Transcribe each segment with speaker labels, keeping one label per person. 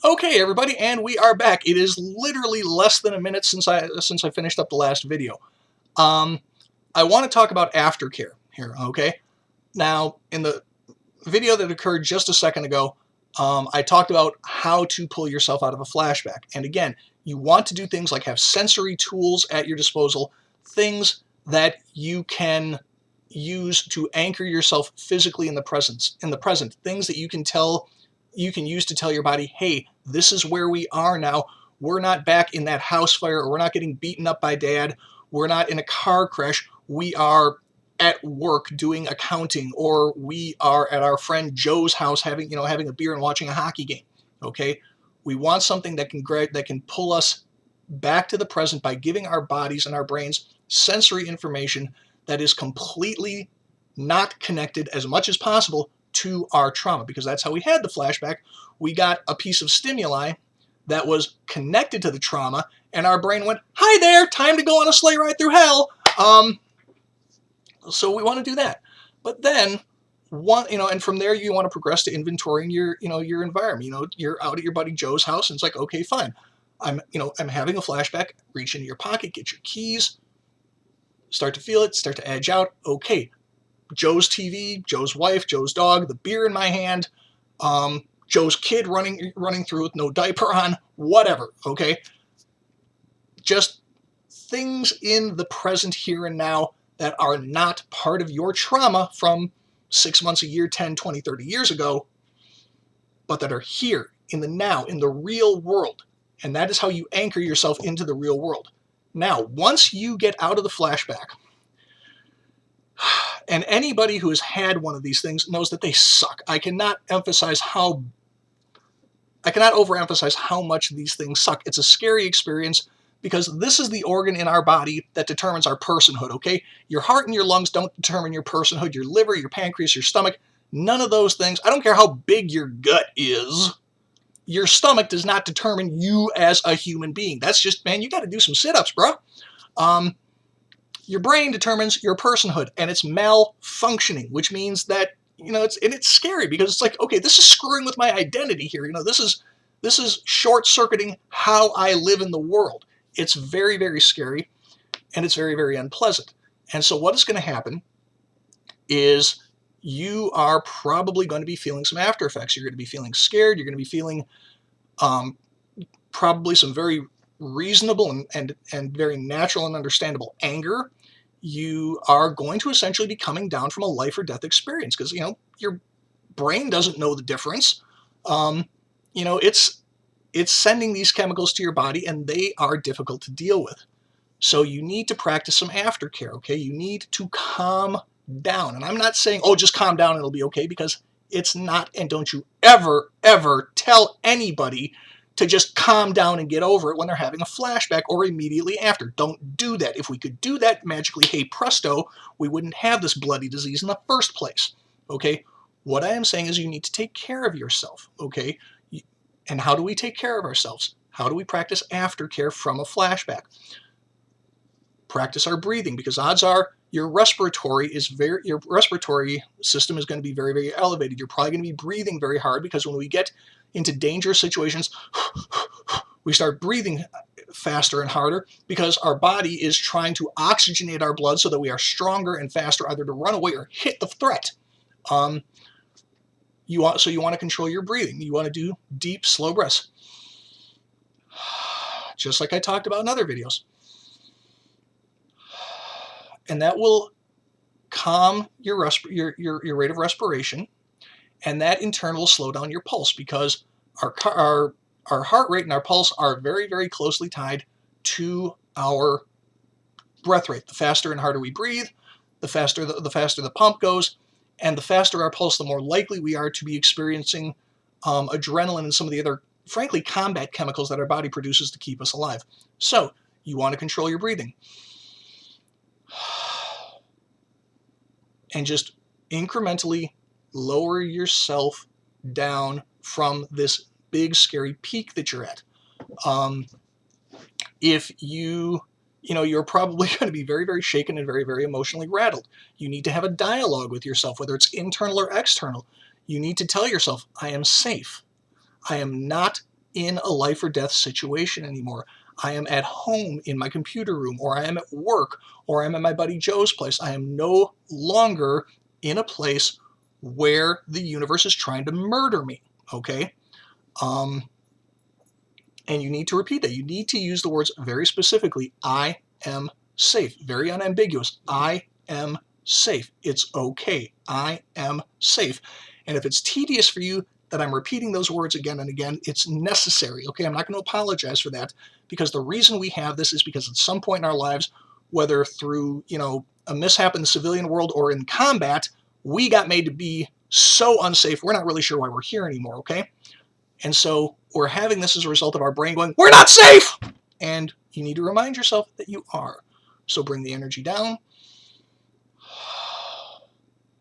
Speaker 1: Okay, everybody, and we are back. It is literally less than a minute since I finished up the last video. I want to talk about aftercare here. Okay, now in the video that occurred just a second ago, I talked about how to pull yourself out of a flashback. And again, you want to do things like have sensory tools at your disposal, things that you can use to anchor yourself physically in the present, things that you can use to tell your body, hey, this is where we are now. We're not back in that house fire, or we're not getting beaten up by dad. We're not in a car crash. We are at work doing accounting, or we are at our friend Joe's house having a beer and watching a hockey game. Okay, we want something that can pull us back to the present by giving our bodies and our brains sensory information that is completely not connected as much as possible to our trauma, because that's how we had the flashback. We got a piece of stimuli that was connected to the trauma, and our brain went, hi there, time to go on a sleigh ride through hell. So we want to do that. But then, and from there you want to progress to inventorying your environment. You're out at your buddy Joe's house, and it's like, okay, fine. I'm having a flashback. Reach into your pocket, get your keys, start to feel it, start to edge out. Okay, Joe's TV, Joe's wife, Joe's dog, the beer in my hand, Joe's kid running through with no diaper on, whatever. Okay, just things in the present here and now that are not part of your trauma from 6 months, a year, 10, 20, 30 years ago, but that are here in the now, in the real world. And that is how you anchor yourself into the real world. Now, once you get out of the flashback, and anybody who has had one of these things knows that they suck. I cannot overemphasize how much these things suck. It's a scary experience, because this is the organ in our body that determines our personhood, okay? Your heart and your lungs don't determine your personhood. Your liver, your pancreas, your stomach, none of those things. I don't care how big your gut is. Your stomach does not determine you as a human being. That's just, man, you got to do some sit-ups, bro. Your brain determines your personhood, and it's malfunctioning, which means that, it's scary, because it's like, okay, this is screwing with my identity here. This is short-circuiting how I live in the world. It's very, very scary, and it's very, very unpleasant. And so what is going to happen is you are probably going to be feeling some after effects. You're going to be feeling scared. You're going to be feeling probably some very reasonable and very natural and understandable anger. You are going to essentially be coming down from a life or death experience, because your brain doesn't know the difference. It's sending these chemicals to your body, and they are difficult to deal with. So you need to practice some aftercare, okay? You need to calm down. And I'm not saying, oh, just calm down and it'll be okay, because it's not. And don't you ever, ever tell anybody to just calm down and get over it when they're having a flashback or immediately after. Don't do that. If we could do that magically, hey presto, we wouldn't have this bloody disease in the first place, okay? What I am saying is you need to take care of yourself, okay? And how do we take care of ourselves? How do we practice aftercare from a flashback? Practice our breathing, because odds are your respiratory system is going to be very, very elevated. You're probably going to be breathing very hard, because when we get into dangerous situations, we start breathing faster and harder, because our body is trying to oxygenate our blood so that we are stronger and faster, either to run away or hit the threat. You want to control your breathing. You want to do deep, slow breaths, just like I talked about in other videos. And that will calm your rate of respiration, and that in turn will slow down your pulse, because our heart rate and our pulse are very, very closely tied to our breath rate. The faster and harder we breathe, the faster the pump goes, and the faster our pulse, the more likely we are to be experiencing adrenaline and some of the other, frankly, combat chemicals that our body produces to keep us alive. So you want to control your breathing. And just incrementally lower yourself down from this big, scary peak that you're at. If you're probably going to be very, very shaken and very, very emotionally rattled. You need to have a dialogue with yourself, whether it's internal or external. You need to tell yourself, I am safe. I am not in a life or death situation anymore. I am at home in my computer room, or I am at work, or I'm at my buddy Joe's place. I am no longer in a place where the universe is trying to murder me, okay? And you need to repeat that. You need to use the words very specifically. I am safe. Very unambiguous. I am safe. It's okay. I am safe. And if it's tedious for you that I'm repeating those words again and again, it's necessary, okay? I'm not going to apologize for that, because the reason we have this is because at some point in our lives, whether through, a mishap in the civilian world or in combat, we got made to be so unsafe, we're not really sure why we're here anymore, okay? And so we're having this as a result of our brain going, we're not safe! And you need to remind yourself that you are. So bring the energy down,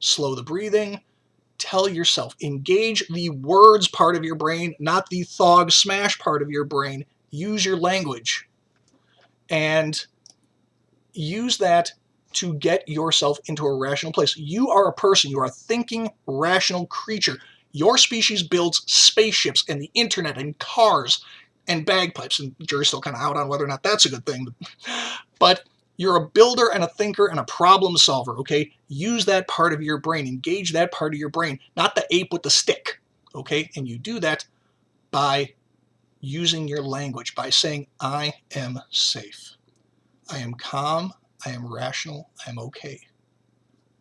Speaker 1: slow the breathing, tell yourself, engage the words part of your brain, not the thog smash part of your brain. Use your language and use that to get yourself into a rational place. You are a person. You are a thinking, rational creature. Your species builds spaceships and the internet and cars and bagpipes. And the jury's still kind of out on whether or not that's a good thing. But you're a builder and a thinker and a problem solver, okay? Use that part of your brain. Engage that part of your brain, not the ape with the stick, okay? And you do that by using your language, by saying, I am safe. I am calm. I am rational. I am okay.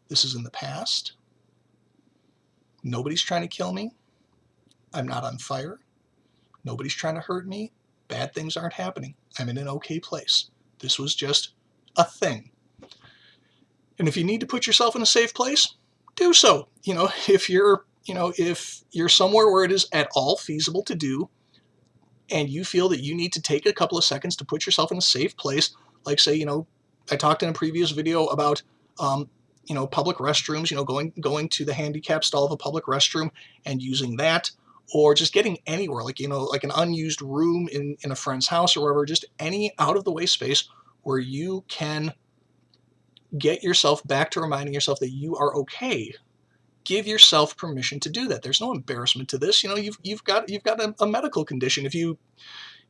Speaker 1: This is in the past. Nobody's trying to kill me. I'm not on fire. Nobody's trying to hurt me. Bad things aren't happening. I'm in an okay place. This was just a thing. And if you need to put yourself in a safe place, do so. If you're somewhere where it is at all feasible to do, and you feel that you need to take a couple of seconds to put yourself in a safe place, like say, I talked in a previous video about, public restrooms, going to the handicap stall of a public restroom and using that, or just getting anywhere, like an unused room in a friend's house or wherever, just any out of the way space where you can get yourself back to reminding yourself that you are okay. Give yourself permission to do that. There's no embarrassment to this. You've got a medical condition. If you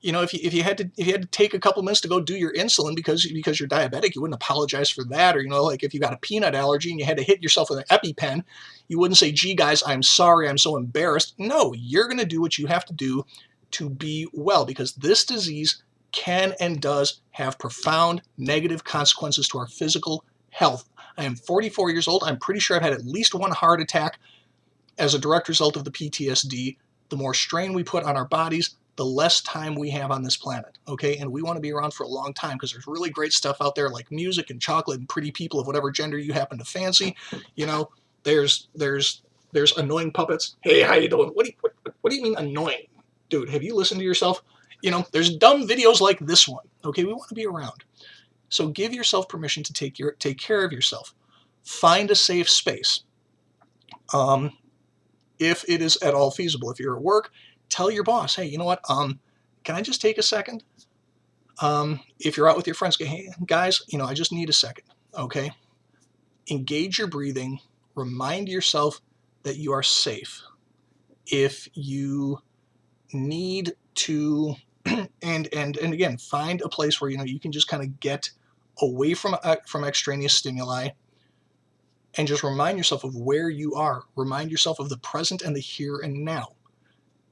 Speaker 1: had to take a couple minutes to go do your insulin because you're diabetic, you wouldn't apologize for that. Or like if you got a peanut allergy and you had to hit yourself with an EpiPen, you wouldn't say, "Gee, guys, I'm sorry, I'm so embarrassed." No, you're going to do what you have to do to be well, because this disease can and does have profound negative consequences to our physical health. I am 44 years old. I'm pretty sure I've had at least one heart attack as a direct result of the PTSD. The more strain we put on our bodies, the less time we have on this planet, okay? And we want to be around for a long time because there's really great stuff out there like music and chocolate and pretty people of whatever gender you happen to fancy. There's annoying puppets. Hey, how you doing? What do you mean annoying? Dude, have you listened to yourself? There's dumb videos like this one, okay? We want to be around. So give yourself permission to take care of yourself. Find a safe space. If it is at all feasible. If you're at work, tell your boss, hey, you know what? Can I just take a second? If you're out with your friends, hey, guys, I just need a second, okay? Engage your breathing. Remind yourself that you are safe. If you need to, and again, find a place where, you can just kind of get away from extraneous stimuli and just remind yourself of where you are. Remind yourself of the present and the here and now.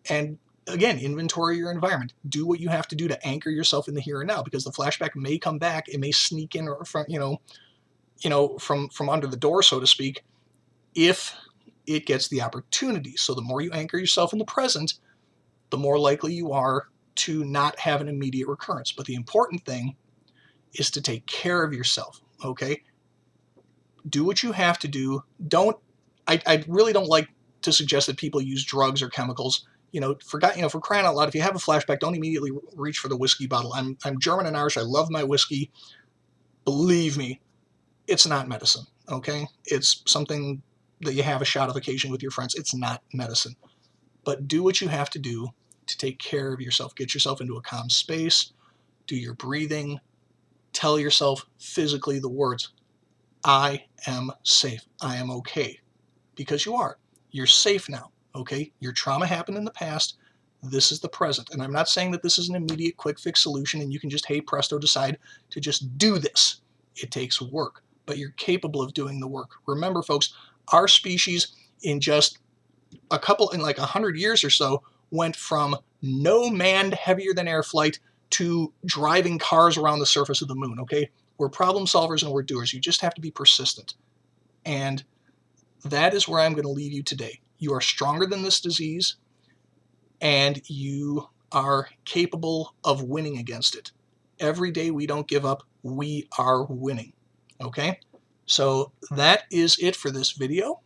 Speaker 1: And again, inventory your environment. Do what you have to do to anchor yourself in the here and now, because the flashback may come back. It may sneak in from, from under the door, so to speak, if it gets the opportunity. So the more you anchor yourself in the present, the more likely you are to not have an immediate recurrence. But the important thing is to take care of yourself, okay? Do what you have to do. I really don't like to suggest that people use drugs or chemicals. For crying out loud, if you have a flashback, don't immediately reach for the whiskey bottle. I'm German and Irish. I love my whiskey. Believe me, it's not medicine, okay? It's something that you have a shot of occasionally with your friends. It's not medicine. But do what you have to do to take care of yourself. Get yourself into a calm space. Do your breathing. Tell yourself physically the words, I am safe. I am okay. Because you are. You're safe now, okay? Your trauma happened in the past. This is the present. And I'm not saying that this is an immediate quick fix solution and you can just, hey, presto, decide to just do this. It takes work, but you're capable of doing the work. Remember, folks, our species in just in like 100 years or so went from no manned heavier than air flight to driving cars around the surface of the moon, okay? We're problem solvers and we're doers. You just have to be persistent. And that is where I'm going to leave you today. You are stronger than this disease, and you are capable of winning against it. Every day we don't give up, we are winning, okay? So that is it for this video.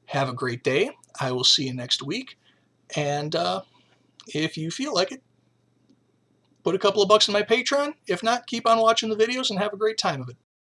Speaker 1: Have a great day. I will see you next week. And if you feel like it, put a couple of bucks in my Patreon. If not, keep on watching the videos and have a great time of it.